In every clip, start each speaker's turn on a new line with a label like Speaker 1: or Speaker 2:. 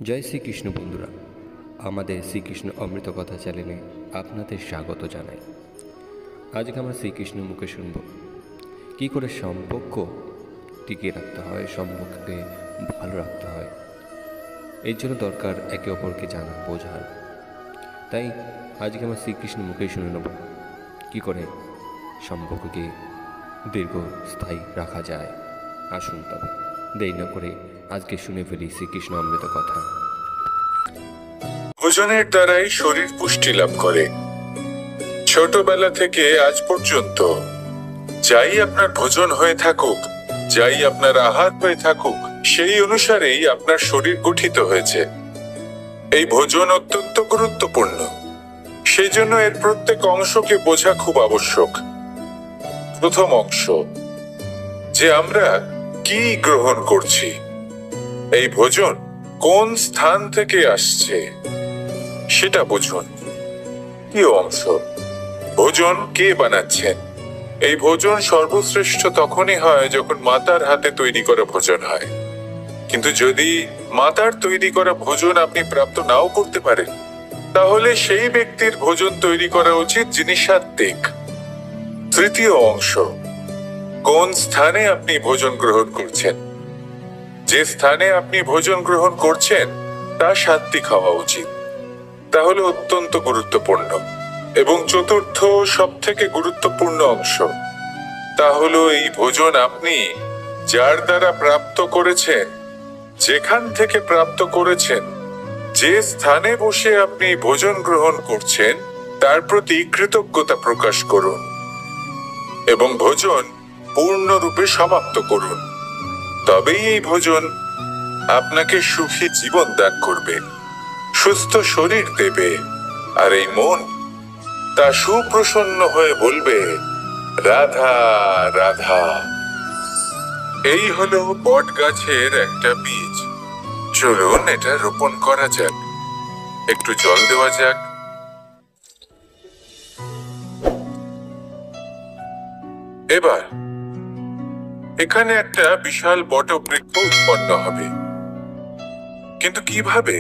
Speaker 1: জয় শ্রীকৃষ্ণ বন্ধুরা, আমাদের শ্রীকৃষ্ণ অমৃত কথা চ্যানেলে আপনাদের স্বাগত জানাই। আজকে আমরা শ্রীকৃষ্ণ মুখে শুনব কী করে সম্পর্ক টিকিয়ে রাখতে হয়, সম্পর্ককে ভালো রাখতে হয়। এর জন্য দরকার একে অপরকে জানা বোঝার। তাই আজকে আমরা শ্রীকৃষ্ণ মুখেই শুনে নেব কী করে সম্পর্ককে দীর্ঘস্থায়ী রাখা যায়। আসুন তবে দেরি না করে আজকে শুনে ফেলি শ্রীকৃষ্ণ অমৃত কথা।
Speaker 2: ভোজনের দ্বারাই শরীর পুষ্টি লাভ করে। ছোটবেলা থেকে আজ পর্যন্ত যাই আপনার ভোজন হয়ে থাকুক, যাই আপনার আহার হয়ে থাকুক, সেই অনুসারেই আপনার শরীর গঠিত হয়েছে। এই ভোজন অত্যন্ত গুরুত্বপূর্ণ, সেই জন্য এর প্রত্যেক অংশকে বোঝা খুব আবশ্যক। প্রথম অংশ, যে আমরা কি গ্রহণ করছি, এই ভোজন কোন স্থান থেকে আসছে সেটা বুঝুন। দ্বিতীয় অংশ, ভোজন কে বানাচ্ছেন। এই ভোজন সর্বশ্রেষ্ঠ তখনই হয় যখন মাতার হাতে তৈরি করা ভোজন হয়। কিন্তু যদি মাতার তৈরি করা ভোজন আপনি প্রাপ্ত নাও করতে পারেন, তাহলে সেই ব্যক্তির ভোজন তৈরি করা উচিত যিনি সাত্ত্বিক। তৃতীয় অংশ, কোন স্থানে আপনি ভোজন গ্রহণ করছেন। যে স্থানে আপনি ভোজন গ্রহণ করছেন তা সাত্ত্বিক হওয়া উচিত। তাহলে অত্যন্ত গুরুত্বপূর্ণ। এবং চতুর্থ সব থেকে গুরুত্বপূর্ণ অংশ, তা হলো এই ভোজন আপনি যার দ্বারা প্রাপ্ত করেছেন, যেখান থেকে প্রাপ্ত করেছেন, যে স্থানে বসে আপনি ভোজন গ্রহণ করছেন তার প্রতি কৃতজ্ঞতা প্রকাশ করুন এবং ভোজন পূর্ণরূপে সমাপ্ত করুন। তবেই এই ভোজন আপনাকে সুখী জীবন দান করবে, সুস্থ শরীর দেবে, আর এই মন তা সুপ্রসন্ন হয়ে বলবে রাধা রাধা। এই হলো বট গাছের একটা বীজ। চলুন এটা রোপণ করা যাক। একটু জল দেওয়া যাক। এবার এখানে একটা বিশাল বটবৃক্ষ উৎপন্ন হবে। কিন্তু কিভাবে?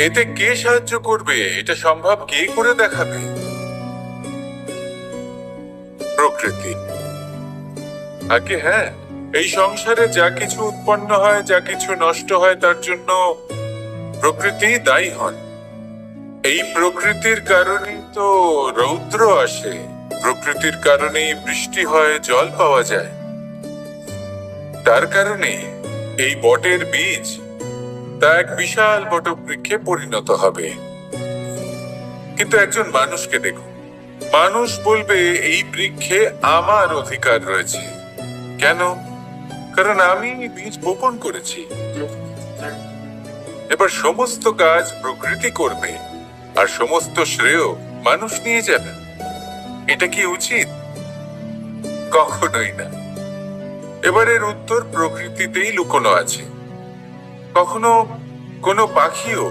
Speaker 2: এতে কে সাহায্য করবে? এটা সম্ভব কে করে দেখাবে? প্রকৃতি। আগে হ্যাঁ, এই সংসারে যা কিছু উৎপন্ন হয়, যা কিছু নষ্ট হয়, তার জন্য প্রকৃতি দায়ী হন। এই প্রকৃতির কারণেই তো রৌদ্র আসে, প্রকৃতির কারণেই বৃষ্টি হয়, জল পাওয়া যায়। তার কারণে এই বটের বীজ তা এক বিশাল বটবৃক্ষে পরিণত হবে। কিন্তু একজন মানুষকে দেখুন, মানুষ বলবে এই বৃক্ষে আমার অধিকার রয়েছে। কেন? কারণ আমি বীজ বপন করেছি। এবার সমস্ত কাজ প্রকৃতি করবে আর সমস্ত শ্রেয় মানুষ নিয়ে যাবে। এটা কি উচিত? কখনোই না। এবারের উত্তর প্রকৃতিতেই লুকোনো আছে। কখনো কোনো পাখিও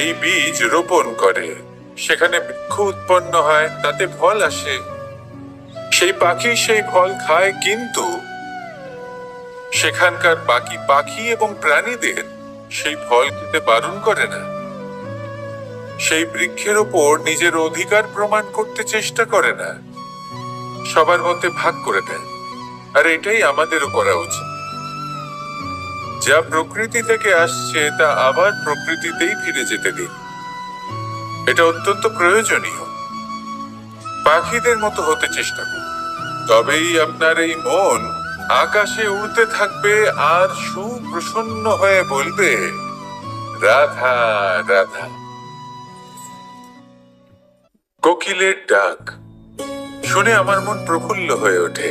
Speaker 2: এই বীজ রোপণ করে, সেখানে বৃক্ষ উৎপন্ন হয়, তাতে ফল আসে, সেই পাখি সেই ফল খায়, কিন্তু সেখানকার বাকি পাখি এবং প্রাণীদের সেই ফল খেতে বারণ করে না। সেই বৃক্ষের ওপর নিজের অধিকার প্রমাণ করতে চেষ্টা করে না, সবার মধ্যে ভাগ করে দেয়। আর এটাই আমাদেরও করা উচিত। যা প্রকৃতি থেকে আসছে তা আবার প্রকৃতিতেই ফিরে যেতে দিন। এটা অত্যন্ত প্রয়োজনীয়। পাখিদের মতো হতে চেষ্টা করুন, তবেই আপনার এই মন আকাশে উড়তে থাকবে আর সুপ্রসন্ন হয়ে বলবে রাধা রাধা। কোকিলের ডাক শুনে আমার মন প্রফুল্ল হয়ে ওঠে।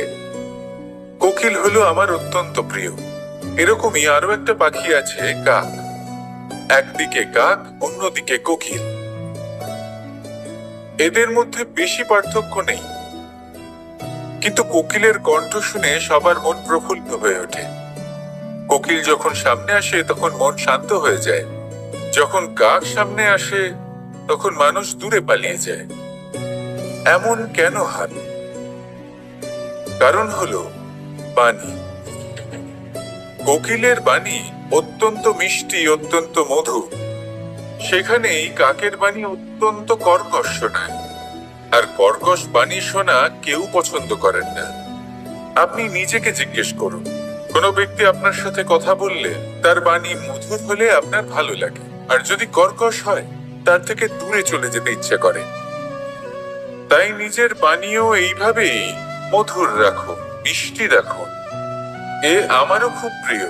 Speaker 2: কোকিল হলো আমার অত্যন্ত প্রিয়। এরকমই আরো একটা পাখি আছে, কাক। একদিকে কাক, অন্যদিকে কোকিল। এদের মধ্যে বেশি পার্থক্য নেই, কিন্তু কোকিলের কণ্ঠ শুনে সবার মন প্রফুল্ল হয়ে ওঠে। কোকিল যখন সামনে আসে তখন মন শান্ত হয়ে যায়। যখন কাক সামনে আসে তখন মানুষ দূরে পালিয়ে যায়। এমন কেন হয়? কারণ হলো বাণী। কোকিলের বাণী অত্যন্ত মিষ্টি, অত্যন্ত মধুর, সেখানেই কাকের বাণী অত্যন্ত কর্কশ শোনায়। আর কর্কশ বাণী শোনা কেউ পছন্দ করেন না। আপনি নিজেকে জিজ্ঞেস করুন, কোন ব্যক্তি আপনার সাথে কথা বললে তার বাণী মধুর হলে আপনার ভালো লাগে, আর যদি কর্কশ হয় তার থেকে দূরে চলে যেতে ইচ্ছে করে। তাই নিজের বাণীও এইভাবেই মধুর রাখো, মিষ্টি রাখো। এ আমারও খুব প্রিয়।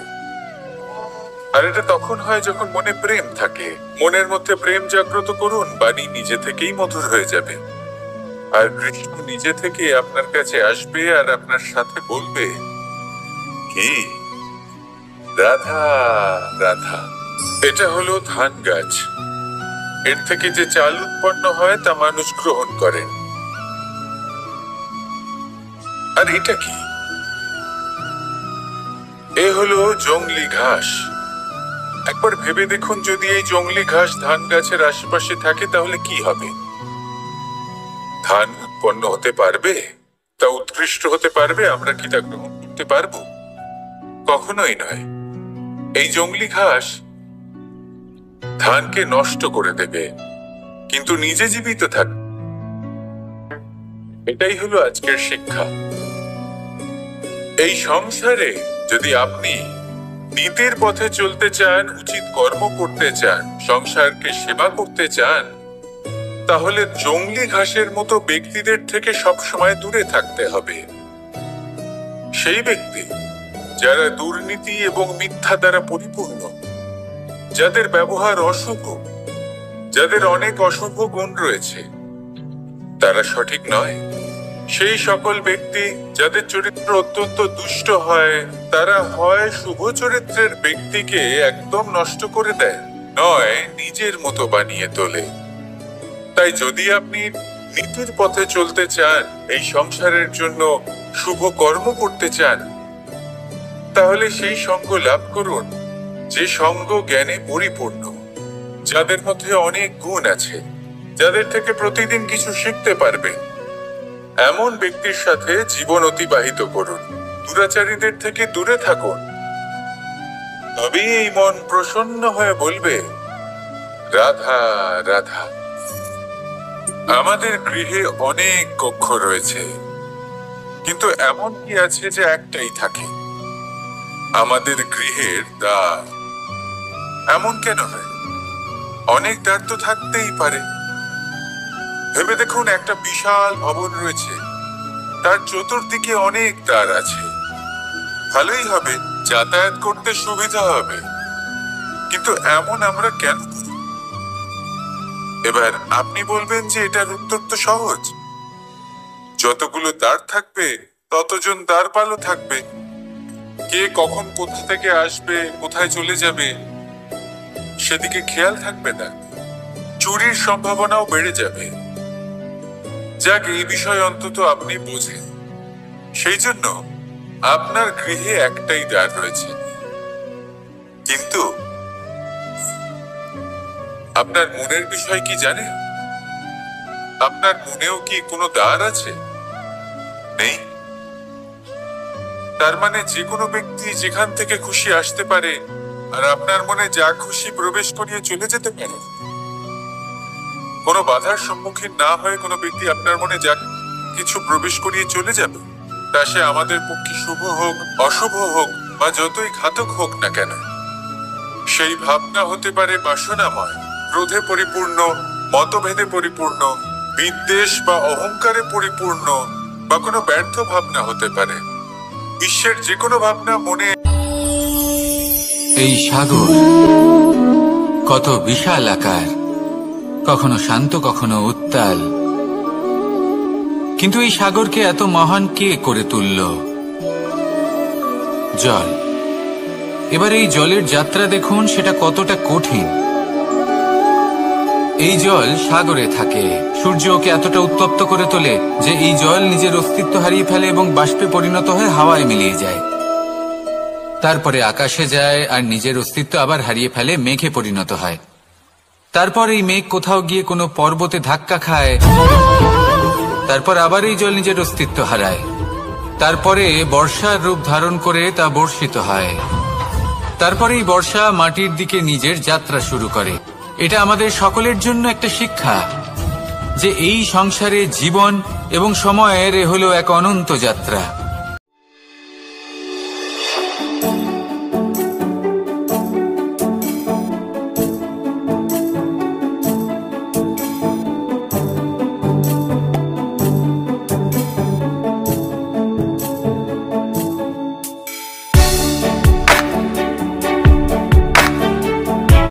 Speaker 2: আর এটা তখন হয় যখন মনে প্রেম থাকে। মনের মধ্যে প্রেম জাগ্রত করুন, বাণী নিজে থেকেই মধুর হয়ে যাবে। আর কৃষ্ণ নিজে থেকে আপনার কাছে আসবে আর আপনার সাথে বলবে, কি রাধা রাধা। এটা হলো ধান গাছ। এর থেকে যে চাল উৎপন্ন হয় তা মানুষ গ্রহণ করেন। আর এটা কি? এ হলো জংলি ঘাস। একবার ভেবে দেখুন, যদি এই জংলি ঘাস ধান গাছের আশেপাশে থাকে তাহলে কি হবে? ধান উৎপন্ন হতে পারবে? তা উৎকৃষ্ট হতে পারবে? আমরা কি তা গ্রহণ করতে পারবো? কখনোই নয়। এই জংলি ঘাস ধানকে নষ্ট করে দেবে, কিন্তু নিজে জীবিত থাকবে। এটাই হলো আজকের শিক্ষা। এই সংসারে যদি আপনি নীতির পথে চলতে চান, উচিত কর্ম করতে চান, সংসারকে সেবা করতে চান, তাহলে জংলি ঘাসের মতো ব্যক্তিদের থেকে সবসময় দূরে থাকতে হবে। সেই ব্যক্তি যারা দুর্নীতি এবং মিথ্যা দ্বারা পরিপূর্ণ, যাদের ব্যবহার অশুভ, যাদের অনেক অশুভ গুণ রয়েছে, তারা সঠিক নয়। সেই সকল ব্যক্তি যাদের চরিত্র অত্যন্ত দুষ্ট হয়, তারা হয় শুভ চরিত্রের ব্যক্তিকে একদম নষ্ট করে দেয়, নয় নিজের মতো বানিয়ে তোলে। তাই যদি আপনি নীতির পথে চলতে চান, এই সংসারের জন্য শুভ কর্ম করতে চান, তাহলে সেই সঙ্গ লাভ করুন যে সঙ্গ জ্ঞানে পরিপূর্ণ, যাদের মধ্যে অনেক গুণ আছে, যাদের থেকে প্রতিদিন কিছু শিখতে পারবে। এমন ব্যক্তির সাথে জীবন অতিবাহিত করুন। দুরাচারীদের থেকে দূরে থাকুন। তবেই এই মন প্রসন্ন হয়ে বলবে, রাধা রাধা। আমাদের গৃহে অনেক কক্ষ রয়েছে, কিন্তু এমন কি আছে যে একটাই থাকে? আমাদের গৃহের দ্বার। এমন কেন হয়? অনেক দ্বার তো থাকতেই পারে। ভেবে দেখুন, একটা বিশাল ভবন রয়েছে, তার চতুর্দিকে অনেক দ্বার আছে। ভালোই হবে, যাতায়াত করতে সুবিধা হবে, কিন্তু এমন আমরা কেন করি? এবার আপনি বলবেন যে এটার উত্তর তো সহজ। যতগুলো দ্বার থাকবে ততজন দ্বারপালও থাকবে। কে কখন কোথা থেকে আসবে, কোথায় চলে যাবে, সেদিকে খেয়াল থাকবে না। চুরির সম্ভাবনাও বেড়ে যাবে। যাক, এই বিষয় অন্তত আপনি বোঝেন। সেই জন্য আপনার গৃহে একটাই দ্বার রয়েছে। কিন্তু আপনার মনের বিষয় কি জানেন? আপনার মনেও কি কোনো দ্বার আছে? নেই। তার মানে যে কোনো ব্যক্তি যেখান থেকে খুশি আসতে পারে, আর আপনার মনে যা খুশি প্রবেশ করিয়ে চলে যেতে পারে। কোনো বাধার সম্মুখীন না হয়ে কোনো ব্যক্তি আপনার মনে যা কিছু প্রবেশ করিয়ে চলে যাবে, তা সে আমাদের পক্ষে শুভ হোক, অশুভ হোক, বা যতই ঘাতক হোক না কেন। সেই ভাবনা হতে পারে বাসনাময়, ক্রোধে পরিপূর্ণ, মতভেদে পরিপূর্ণ, বিদ্বেষ বা অহংকারে পরিপূর্ণ, বা কোনো ব্যর্থ ভাবনা হতে পারে। বিশ্বের যে কোনো ভাবনা মনে।
Speaker 3: এই সাগর কত বিশাল আকার, কখনো শান্ত কখনো উত্তাল। কিন্তু এই সাগরকে এত মহান কে করে তুলল? জল। এবার এই জলের যাত্রা দেখুন, সেটা কতটা কঠিন। এই জল সাগরে থাকে। সূর্য ওকে এতটা উত্তপ্ত করে তোলে যে এই জল নিজের অস্তিত্ব হারিয়ে ফেলে এবং বাষ্পে পরিণত হয়ে হাওয়ায় মিলিয়ে যায়। তারপরে আকাশে যায় আর নিজের অস্তিত্ব আবার হারিয়ে ফেলে, মেঘে পরিণত হয়। তারপর এই মেঘ কোথাও গিয়ে কোনো পর্বতে ধাক্কা খায়, তারপর আবার এই জল নিজের অস্তিত্ব হারায়। তারপরে বর্ষার রূপ ধারণ করে তা বর্ষিত হয়। তারপরেই বর্ষা মাটির দিকে নিজের যাত্রা শুরু করে। এটা আমাদের সকলের জন্য একটা শিক্ষা যে এই সংসারে জীবন এবং সময়ের এ হলো এক অনন্ত যাত্রা।